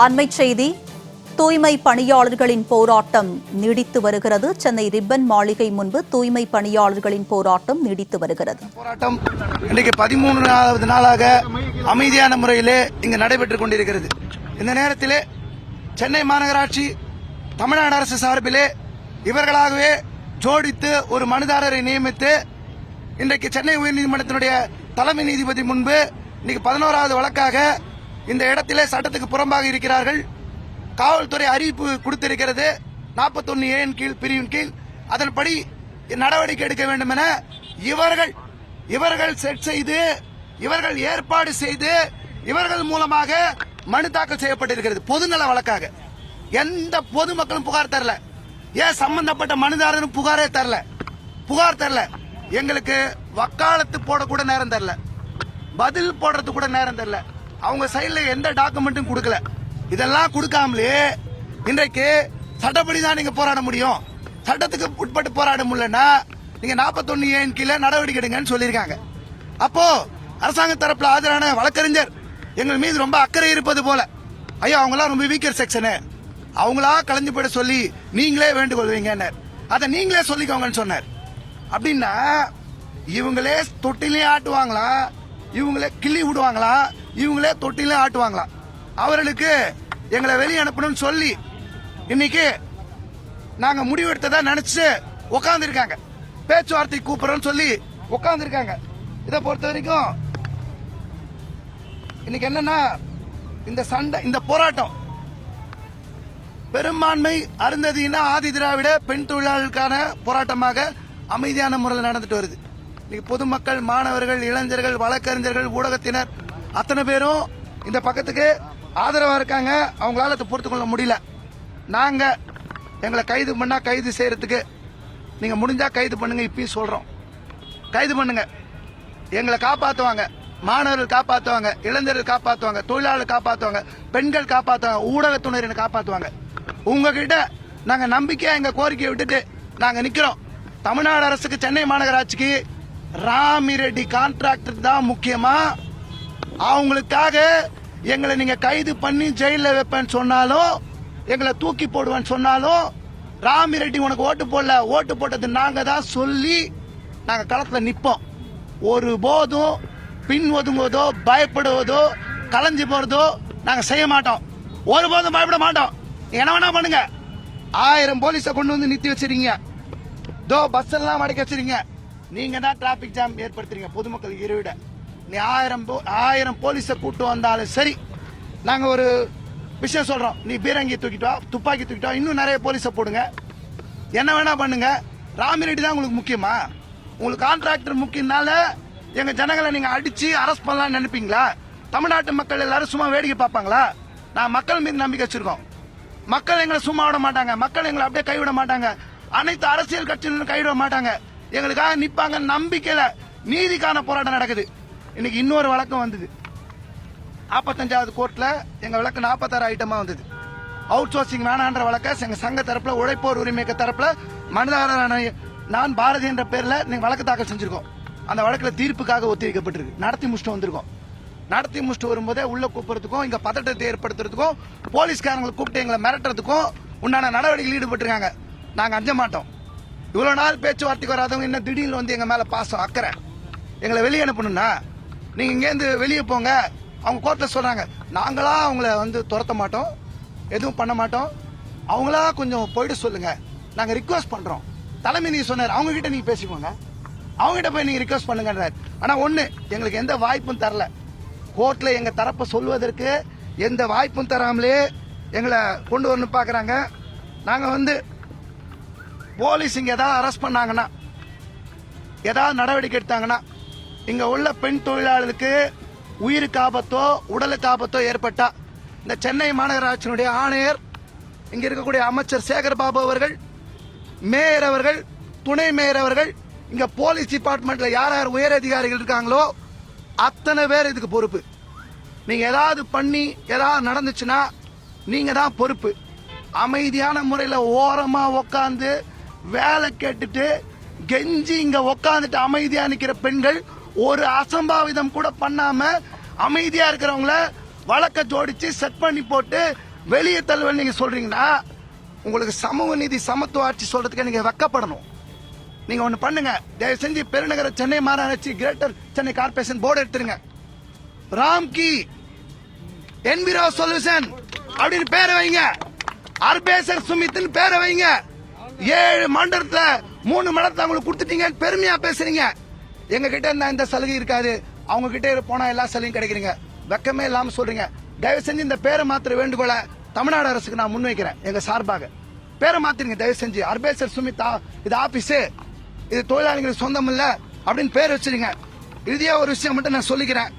அண்மைச் செய்தி. தூய்மை பணியாளர்களின் போராட்டம் நீடித்து வருகிறது. சென்னை ரிப்பன் மாளிகை முன்பு தூய்மை பணியாளர்களின் போராட்டம் நீடித்து வருகிறது. போராட்டம் இன்றைக்கு 13வது நாளாக அமைதியான முறையிலே இங்கு நடைபெற்றுக் கொண்டிருக்கிறது. இந்த நேரத்திலே சென்னை மாநகராட்சி தமிழ்நாடு அரசு சார்பிலே இவர்களாகவே ஜோடித்து ஒரு மனுதாரரை நியமித்து இன்றைக்கு சென்னை உயர்நீதிமன்றத்தினுடைய தலைமை நீதிபதி முன்பு இன்னைக்கு 11வது வழக்காக இந்த இடத்திலே சட்டத்துக்கு புறம்பாக இருக்கிறார்கள். காவல்துறை அறிவிப்பு கொடுத்திருக்கிறது 41A கீழ் பிரிவின் கீழ். அதன்படி நடவடிக்கை எடுக்க வேண்டும் என இவர்கள் செட் செய்து இவர்கள் ஏற்பாடு செய்து இவர்கள் மூலமாக மனு தாக்கல் செய்யப்பட்டிருக்கிறது. பொதுநல வழக்காக எந்த பொதுமக்களும் புகார் தரல. ஏன் சம்பந்தப்பட்ட மனுதாரரும் புகார் தரல. எங்களுக்கு வக்காலத்து போடக்கூட நேரம் தரல, பதில் போடுறது கூட நேரம் தரல. அவங்க சைட்ல எந்த டாக்குமெண்ட்டும் கொடுக்கல. இதெல்லாம் கொடுக்காமலே இன்றைக்கு சட்டப்படி தான் நீங்க போராட முடியும், சட்டத்துக்கு உட்பட்டு போராட முடியலன்னா நீங்க 41A கீழே நடவடிக்கை எடுங்கன்னு சொல்லியிருக்காங்க. அப்போ அரசாங்க தரப்புல ஆஜரான வழக்கறிஞர் எங்கள் மீது ரொம்ப அக்கறை இருப்பது போல, ஐயா அவங்களாம் ரொம்ப வீக்கர் செக்ஷனு, அவங்களா கலைஞ்சு போயிட சொல்லி நீங்களே வேண்டுகோள் வைங்க, அதை நீங்களே சொல்லிக்கோங்கன்னு சொன்னார். அப்படின்னா இவங்களே தொட்டிலையும் ஆட்டுவாங்களா, இவங்களே கிள்ளி விடுவாங்களா, இவங்களே தொட்டிலையும் ஆட்டுவாங்களா? அவர்களுக்கு எங்களை வெளியே அனுப்பணும்னு சொல்லி இன்னைக்கு நாங்க முடிவெடுத்ததா நினைச்சு உட்கார்ந்து இருக்காங்க. பேச்சுவார்த்தை கூப்பிடுறோம்னு சொல்லி உட்கார்ந்து இருக்காங்க. இதை பொறுத்த வரைக்கும் இன்னைக்கு என்னன்னா இந்த போராட்டம் பெரும்பான்மை அருந்ததியின ஆதி திராவிட பெண் தொழிலாளர்களுக்கான போராட்டமாக அமைதியான முறையில் நடந்துட்டு வருது. இன்னைக்கு பொதுமக்கள், மாணவர்கள், இளைஞர்கள், வழக்கறிஞர்கள், ஊடகத்தினர் அத்தனை பேரும் இந்த பக்கத்துக்கு ஆதரவா இருக்காங்க. அவங்களால அதை பொறுத்து கொள்ள முடியல. நாங்க எங்களை கைது பண்ணா கைது செய்யறதுக்கு நீங்க முடிஞ்சா கைது பண்ணுங்க, இப்பயும் சொல்றோம், கைது பண்ணுங்க. எங்களை காப்பாத்துவாங்க, மாணவர்கள் காப்பாத்துவாங்க, இளைஞர்கள் காப்பாத்துவாங்க, தொழிலாளர்கள் காப்பாத்துவாங்க, பெண்கள் காப்பாத்துவாங்க, ஊடகத்துறையினர் காப்பாத்துவாங்க. உங்ககிட்ட நாங்க நம்பிக்கையா எங்க கோரிக்கையை விட்டுட்டு நாங்க நிக்கிறோம். தமிழ்நாடு அரசுக்கு, சென்னை மாநகராட்சிக்கு ராமிரெட்டி கான்ட்ராக்டர் தான் முக்கியமா? அவங்களுக்காக எங்களை நீங்க கைது பண்ணி ஜெயில வைப்பேன்னு சொன்னாலும், எங்களை தூக்கி போடுவேன்னு சொன்னாலும், ராமிரெட்டி உனக்கு ஓட்டு போடல, ஓட்டு போட்டது நாங்க தான் சொல்லி நாங்க களத்துல நிப்போம். ஒரு போதும் பின் ஒதுங்குவதோ, பயப்படுவதோ, கலைஞ்சு போறதோ நாங்க செய்ய மாட்டோம். ஒருபோதும் பயப்பட மாட்டோம். என்ன வேணா பண்ணுங்க. 1000 போலீஸை கொண்டு வந்து நிறுத்தி வச்சிருக்கீங்க, பஸ் எல்லாம் அடைக்க வச்சிருக்கீங்க. நீங்க தான் டிராபிக் ஜாம் ஏற்படுத்துறீங்க பொதுமக்கள் இருவிட. நீ 1000 போலீஸை கூட்டு வந்தாலும் சரி, நாங்க ஒரு விஷயம் சொல்றோம், நீ பீரங்கி தூக்கிட்டு வா, துப்பாக்கி தூக்கிட்டு வா, இன்னும் நிறைய போலீஸை போடுங்க, என்ன வேணா பண்ணுங்க. ராமிரெட்டி தான் உங்களுக்கு முக்கியமா? உங்களுக்கு கான்ட்ராக்டர் முக்கியனால எங்க ஜனங்களை நீங்க அடிச்சு அரெஸ்ட் பண்ணலாம்னு நினைப்பீங்களா? தமிழ்நாட்டு மக்கள் எல்லாரும் சும்மா வேடிக்கை பார்ப்பாங்களா? நான் மக்கள் மீது நம்பிக்கை வச்சிருக்கோம். மக்கள் எங்களை சும்மா விட மாட்டாங்க, மக்கள் எங்களை அப்படியே கைவிட மாட்டாங்க, அனைத்து அரசியல் கட்சியிலும் கைவிட மாட்டாங்க, எங்களுக்காக நிப்பாங்க நம்பிக்கையில நீதிக்கான போராட்டம் நடக்குது. இன்னைக்கு இன்னொரு வழக்கம் வந்தது 45வது கோர்ட்ல. எங்க வழக்கு 46 ஐட்டமா வந்தது. அவுட் சோர்சிங் வேணான்ற வழக்க எங்க சங்க தரப்புல, உழைப்போர் உரிமை தரப்புல மனுதாரரான நான் பாரதி என்ற பேர்ல நீங்க வழக்கு தாக்கல் செஞ்சிருக்கோம். அந்த வழக்குல தீர்ப்புக்காக ஒத்திவைக்கப்பட்டிருக்கு. நடத்தி முடிச்சுட்டு வந்திருக்கோம். நடத்தி முடிச்சுட்டு வரும்போதே உள்ள கூப்பிடுறதுக்கும், இங்க பதட்டத்தை ஏற்படுத்துறதுக்கும், போலீஸ்காரங்களை கூப்பிட்டு எங்களை மிரட்டுறதுக்கும் உண்டான நடவடிக்கைகள் ஈடுபட்டிருக்காங்க. நாங்க அஞ்ச மாட்டோம். இவ்வளவு நாள் பேச்சுவார்த்தைக்கு வராதவங்க இன்னும் திடீர்னு வந்து எங்க மேல பாசம், அக்கறை, எங்களை வெளியே அனுப்பணும்னா நீங்க இங்கேருந்து வெளியே போங்க. அவங்க கோர்ட்ல சொல்றாங்க, நாங்களா அவங்கள வந்து துரத்த மாட்டோம், எதுவும் பண்ண மாட்டோம், அவங்களா கொஞ்சம் போயிட்டு சொல்லுங்க, நாங்க ரிக்வஸ்ட் பண்றோம். தலைமை நீங்க சொன்னார், அவங்க கிட்ட நீங்க பேசிக்கோங்க, அவங்க கிட்ட போய் நீங்க ரிக்வஸ்ட் பண்ணுங்கன்றார். ஆனா ஒண்ணு, எங்களுக்கு எந்த வாய்ப்பும் தரல. கோர்ட்ல எங்க தரப்ப சொல்வதற்கு எந்த வாய்ப்பும் தராமலே எங்களை கொண்டு வரணும் பாக்குறாங்க. நாங்க வந்து போலீஸ் இங்க ஏதாவது அரெஸ்ட் பண்ணாங்கன்னா, ஏதாவது நடவடிக்கை எடுத்தாங்கன்னா, இங்க உள்ள பெண் தொழிலாளர்களுக்கு உயிருக்கு ஆபத்தோ உடலுக்கு ஆபத்தோ ஏற்பட்டா, இந்த சென்னை மாநகராட்சியினுடைய ஆணையர், இங்க இருக்கக்கூடிய அமைச்சர் சேகர் பாபு அவர்கள், மேயர் அவர்கள், துணை மேயர் அவர்கள், இங்க போலீஸ் டிபார்ட்மெண்ட்ல யார் யார் உயர் அதிகாரிகள் இருக்காங்களோ அத்தனை பேர் இதுக்கு பொறுப்பு. நீங்க ஏதாவது பண்ணி ஏதாவது நடந்துச்சுன்னா நீங்க தான் பொறுப்பு. அமைதியான முறையில் ஓரமா உக்காந்து வேலை கேட்டுட்டு கெஞ்சி இங்க உக்காந்துட்டு அமைதியா நிக்கிற பெண்கள் ஒரு அசம்பாவிதம் கூட பண்ணாம அமைதியா இருக்கிறவங்கள வழக்க ஜோடிச்சு செட் பண்ணி போட்டு வெளியே தள்ளுவேன் நீங்க சொல்றீங்கன்னா உங்களுக்கு சமூக நீதி சமத்துவ ஆட்சி சொல்றதுக்கு நீங்க வெக்கப்படணும். நீங்க ஒண்ணு பண்ணுங்க, தயவு செஞ்சு பெருநகர சென்னை மாநகராட்சி கிரேட்டர் சென்னை கார்பரேஷன் போர்டு எடுத்துருங்க. ராம்கி என்விரோ சொல்யூஷன் அப்படின்னு பேரை வைங்க. அர்பேசர் சுமித்னு பேரை வைங்க. 7 மண்டலத்துல 3 மண்டலத்தை அவங்களுக்கு கொடுத்துட்டீங்க, பெருமையா பேசுறீங்க. எங்க கிட்ட இருந்தா இந்த சலுகை இருக்காது, அவங்க கிட்ட போனா எல்லா சலுகையும் கிடைக்கிறீங்க. வெக்கமே இல்லாம சொல்றீங்க. தயவு செஞ்சு இந்த பேரை மாத்திர வேண்டுகோளை தமிழ்நாடு அரசுக்கு நான் முன்வைக்கிறேன். எங்க சார்பாக பேரை மாத்திருங்க தயவு செஞ்சு. அர்பேசர் சுமிதா இது ஆபீஸ், இது தொழிலாளிகளுக்கு சொந்தம் இல்ல அப்படின்னு பேர் வச்சிருங்க. இறுதியா ஒரு விஷயம் மட்டும் நான் சொல்லிக்கிறேன்.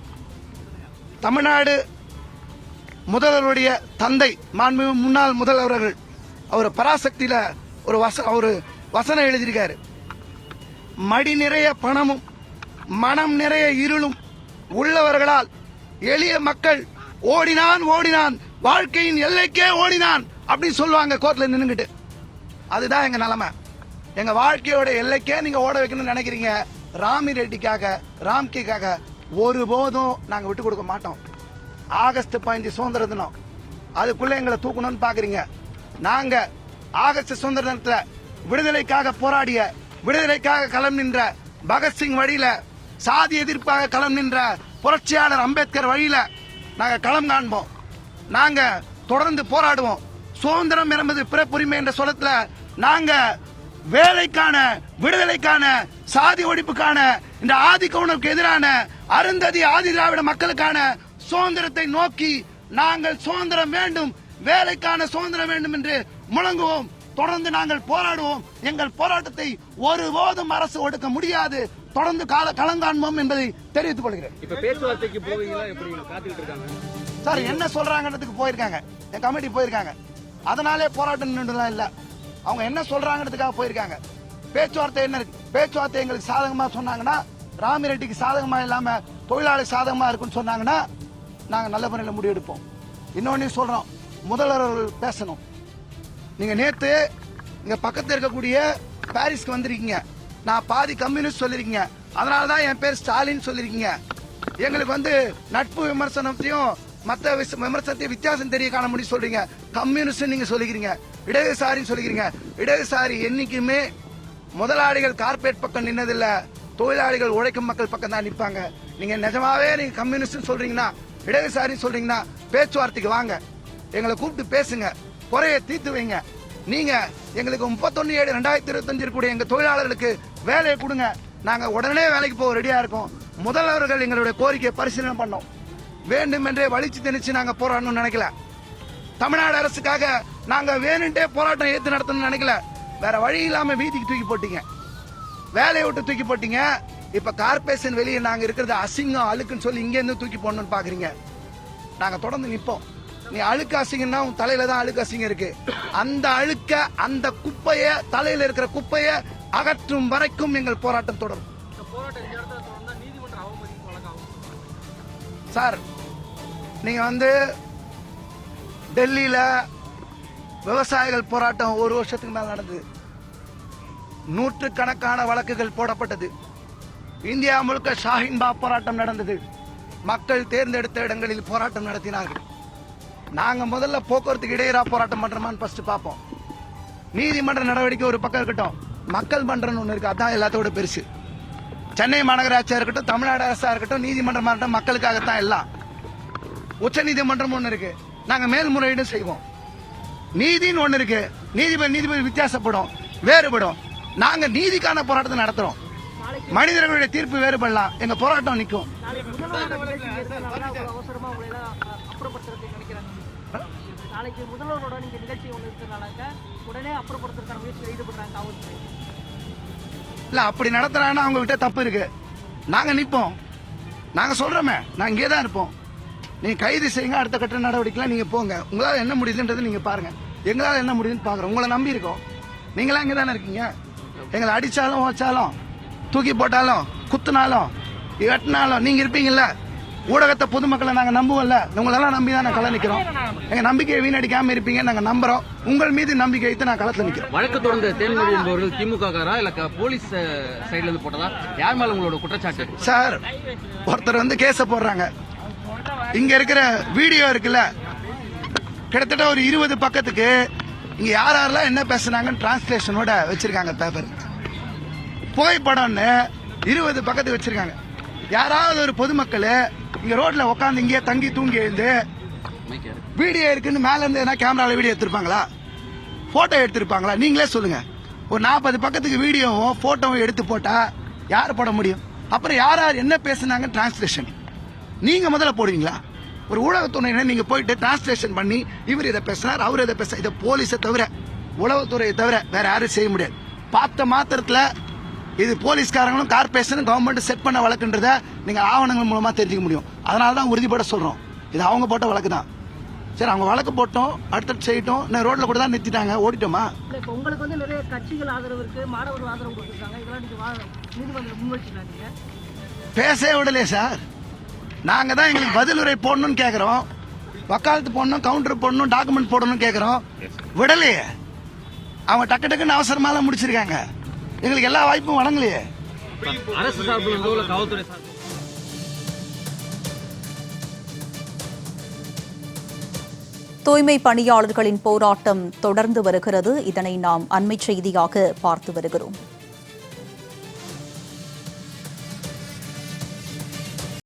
தமிழ்நாடு முதல்வருடைய தந்தை மாண்புமிகு முன்னாள் முதல்வர்கள் அவர் பராசக்தியில ஒரு வசனம் எழுதியிருக்காரு. மடி நிறைய பணமும் மனம் நிறைய இருளும் உள்ளவர்களால் எளிய மக்கள் ஓடினான் ஓடினான் வாழ்க்கையின் எல்லைக்கே ஓடினான் அப்படின்னு சொல்லுவாங்க கோர்ட்ல நின்னுகிட்டு. அதுதான் எங்க நிலைமை. எங்க வாழ்க்கையோட எல்லைக்கே நீங்க ஓட வைக்கணும்னு நினைக்கிறீங்க. ராமி ரெட்டிக்காக ராம்கிக்காக ஒருபோதும் நாங்க விட்டு கொடுக்க மாட்டோம். ஆகஸ்ட் 15 சுதந்திர தினம், அதுக்குள்ள எங்களை தூக்கணும்னு பாக்குறீங்க. நாங்க ஆகஸ்ட் சுதந்திர தினத்துல விடுதலைக்காக போராடிய, விடுதலைக்காக களம் நின்ற பகத்சிங் வழியில, சாதி எதிர்ப்பாக களம் நின்ற புரட்சியாளர் அம்பேத்கர் வழியில நாங்க களம் காண்போம். நாங்க தொடர்ந்து போராடுவோம். சுதந்திரம் என்பது பிறப்புரிமை என்ற சொல்லத்துல நாங்க வேலைக்கான, விடுதலைக்கான, சாதி ஒழிப்புக்கான, இந்த ஆதிக்க உணர்வுக்கு எதிரான அருந்ததி ஆதி திராவிட மக்களுக்கான சுதந்திரத்தை நோக்கி நாங்கள் சுதந்திரம் வேண்டும், வேலைக்கான சுதந்திரம் வேண்டும் என்று முழங்குவோம். தொடர்ந்து நாங்கள் போராடுவோம். எங்கள் போராட்டத்தை ஒருபோதும் அரசு ஒடுக்க முடியாது. தொடர்ந்து களங்காண்போம் என்பதை தெரிவித்துக் கொள்கிறேன். இப்ப பேச்சுவார்த்தைக்கு போவீங்களா? எப்படி காத்துக்கிட்டு இருக்காங்க சார்? என்ன சொல்றாங்கன்றதுக்கு போயிருக்காங்க, என் கமிட்டி போயிருக்காங்க. அதனாலே போராட்டம் நின்றுலாம் இல்ல, அவங்க என்ன சொல்றாங்கிறதுக்காக போயிருக்காங்க. பேச்சுவார்த்தை என்ன இருக்கு? பேச்சுவார்த்தை எங்களுக்கு சாதகமா சொன்னாங்கன்னா, ராமி ரெட்டிக்கு சாதகமா இல்லாம தொழிலாளி சாதகமா இருக்குன்னு சொன்னாங்கன்னா நாங்க நல்ல முறையில் முடிவெடுப்போம். இன்னொன்னு சொல்றோம், முதல்வர் பேசணும். நீங்க நேத்து இங்க பக்கத்துல இருக்கக்கூடிய பாரிஸ்க்கு வந்திருக்கீங்க. நான் பாதி கம்யூனிஸ்ட் சொல்லிருக்கீங்க, அதனாலதான் என் பேர் ஸ்டாலின் சொல்லிருக்கீங்க. எங்களுக்கு நட்பு விமர்சனத்தையும் மற்ற விமர்சனத்தையும் வித்தியாசம் தெரிய காண முடியும் சொல்றீங்க. கம்யூனிஸ்ட் நீங்க சொல்லிக்கிறீங்க, இடதுசாரின்னு சொல்லிக்கிறீங்க. இடதுசாரி என்னைக்குமே முதலாளிகள் கார்பரேட் பக்கம் நின்னதில்ல, தொழிலாளிகள் உழைக்கும் மக்கள் பக்கம் தான் நிற்பாங்க. நீங்க நிஜமாவே நீங்க கம்யூனிஸ்ட் சொல்றீங்கன்னா, இடதுசாரி சொல்றீங்கன்னா பேச்சுவார்த்தைக்கு வாங்க, எங்களை கூப்பிட்டு பேசுங்க, குறைய தீர்த்து வைங்க. நீங்க எங்களுக்கு 31/7/2025 இருக்கக்கூடிய எங்க தொழிலாளர்களுக்கு வேலையை கொடுங்க. நாங்க உடனே வேலைக்கு போக ரெடியா இருக்கோம். முதல்வர்கள் எங்களுடைய கோரிக்கையை பரிசீலனை பண்ணோம். வேண்டும் என்றே வலிச்சு திணிச்சு நாங்க போராடணும்னு நினைக்கல. தமிழ்நாடு அரசுக்காக நாங்க வேணுண்டே போராட்டம் ஏத்து நடத்தணும்னு நினைக்கல. வேற வழி இல்லாம வீதிக்கு தூக்கி போட்டீங்க, வேலையை விட்டு தூக்கி போட்டீங்க. இப்ப கார்பரேஷன் வெளியே நாங்க இருக்கிறது அசிங்கம் அழுக்குன்னு சொல்லி இங்க இருந்து தூக்கி போடணும்னு பாக்குறீங்க. நாங்க தொடர்ந்து நிப்போம். நீ அழுக்கு அசிங்கன்னா உன் தலையில தான் அழுக்கு அசிங்கம் இருக்கு. அந்த அழுக்க, அந்த குப்பைய, தலையில இருக்கிற குப்பைய அகற்றும் வரைக்கும் எங்கள் போராட்டம் தொடரும். சார், நீங்க டெல்லியில விவசாயிகள் போராட்டம் 1 வருஷத்துக்கு மேல நடந்தது. நூற்றுக்கணக்கான வழக்குகள் போடப்பட்டது. இந்தியா முழுக்க ஷாஹின்பாக் போராட்டம் நடந்தது. மக்கள் தேர்ந்தெடுத்த இடங்களில் போராட்டம் நடத்தினார்கள். நாங்க முதல்ல போக்குவரத்துக்கு இடையூறா போராட்டம் பண்றோமான்னு ஃபர்ஸ்ட் பார்ப்போம். நீதிமன்ற நடவடிக்கை ஒரு பக்கம் இருக்கட்டும், மக்கள் மன்றம் ஒண்ணு இருக்கு, அதான் எல்லாத்தோட பெருசு. சென்னை மாநகராட்சியா இருக்கட்டும், தமிழ்நாடு அரசா இருக்கட்டும், நீதிமன்றம் மக்களுக்காகத்தான் எல்லாம். உச்ச நீதிமன்றம் ஒண்ணு இருக்கு, நாங்க மேல்முறையீடு செய்வோம். நீதினு ஒண்ணு இருக்கு, நீதிபதி வித்தியாசப்படும், வேறுபடும். நாங்க நீதிக்கான போராட்டத்தை நடத்துறோம். மனிதர்களுடைய தீர்ப்பு வேறுபடலாம், எங்க போராட்டம் நிற்கும். இல்ல அப்படி நடத்துறாங்கன்னா அவங்க கிட்ட தப்பு இருக்கு. நாங்க நிப்போம், நாங்க சொல்றோமே, நாங்க இங்கே தான் இருப்போம். நீங்க கைது செய்யுங்க, அடுத்த கட்ட நடவடிக்கைலாம் நீங்க போங்க. உங்களால என்ன முடியுதுன்றது நீங்க பாருங்க, எங்களால என்ன முடியுதுன்னு பாக்குறோம். உங்களை நம்பி இருக்கோம், நீங்களா இங்க தானே இருக்கீங்க. எங்களை அடிச்சாலும் வச்சாலும் தூக்கி போட்டாலும் குத்துனாலும் வெட்டினாலும் நீங்க இருப்பீங்கல்ல. ஊடகத்தை பொதுமக்களை நாங்க நம்புவோம்ல, உங்களெல்லாம் நம்பி தான் நாங்க கள நிக்கிறோம். எங்க நம்பிக்கையை வீணடிக்காம இருப்பீங்க நாங்க நம்புறோம். உங்கள் மீது நம்பிக்கை வைத்து நான் களத்துல நிக்கிறோம். வழக்கு தொடர்ந்த தேன்மொழி என்பவர்கள் திமுக காரா இல்ல போலீஸ் சைடுல இருந்து போட்டதா? யார் மேல உங்களோட குற்றச்சாட்டு? சார், ஒருத்தர் கேஸ போடுறாங்க, இங்க இருக்கிற வீடியோ இருக்குல்ல, கிட்டத்தட்ட ஒரு 20 பக்கத்துக்கு இங்க யார் யாரெல்லாம் என்ன பேசுனாங்கன்னு டிரான்ஸ்லேஷனோட வச்சிருக்காங்க. பேப்பர் புகைப்படம்னு 20 பக்கத்துக்கு வச்சிருக்காங்க. யாராவது ஒரு பொதுமக்கள் இங்க ரோட்ல உட்காந்து இங்கே தங்கி தூங்கி எழுந்து வீடியோ இருக்குன்னு மேல இருந்து என்ன கேமரால வீடியோ எடுத்திருப்பாங்களா, போட்டோ எடுத்திருப்பாங்களா? நீங்களே சொல்லுங்க. ஒரு 40 பக்கத்துக்கு வீடியோவும் போட்டோவும் எடுத்து போட்டா யார் போட முடியும்? அப்புறம் யார் யார் என்ன பேசுனாங்க டிரான்ஸ்லேஷன் நீங்க முதல்ல போடுவீங்களா? ஒரு ஊடகத்துறையினர் நீங்க போயிட்டு டிரான்ஸ்லேஷன் பண்ணி இவர் இதை பேசுறாரு, அவர் இதை பேச, இதை போலீஸை தவிர உளவுத்துறையை தவிர வேற யாரும் செய்ய முடியாது. பார்த்த மாத்திரத்துல இது போலீஸ்காரங்களும் கார்பரேஷனும் கவர்மெண்ட் செட் பண்ண வழக்குன்றத நீங்க ஆவணங்கள் மூலமா தெரிஞ்சுக்க முடியும். அதனாலதான் உறுதிப்பட சொல்றோம், இது அவங்க போட்ட வழக்கு தான். சரி, அவங்க வழக்கு போட்டோம், அடுத்தடுத்து செய்யட்டும். நான் ரோட்ல கூட தான் நிறுத்திட்டாங்க, ஓடிட்டோமா? உங்களுக்கு வந்து நிறைய கட்சிகள் ஆதரவு இருக்கு, மாணவர்கள் ஆதரவு கொடுத்துருக்காங்க. இதெல்லாம் நீங்க நீதிமன்றம் முன்வச்சிருக்காங்க. பேசவே விடலையே சார். நாங்க தான் எங்களுக்கு பதிலுரை போடணும்னு கேக்குறோம், வக்காலத்து போடணும், கவுண்டர் போடணும், டாக்குமெண்ட் போடணும் கேக்குறோம், விடலையே. அவங்க டக்கு டக்குன்னு அவசரமால முடிச்சிருக்காங்க. எங்களுக்கு எல்லா வாய்ப்பும் வழங்கலையே. அரசு சார்பில் இருந்தோ இல்ல காவல்துறை சார்பில் தூய்மை பணியாளர்களின் போராட்டம் தொடர்ந்து வருகிறது. இதனை நாம் அண்மைச் செய்தியாக பார்த்து வருகிறோம்.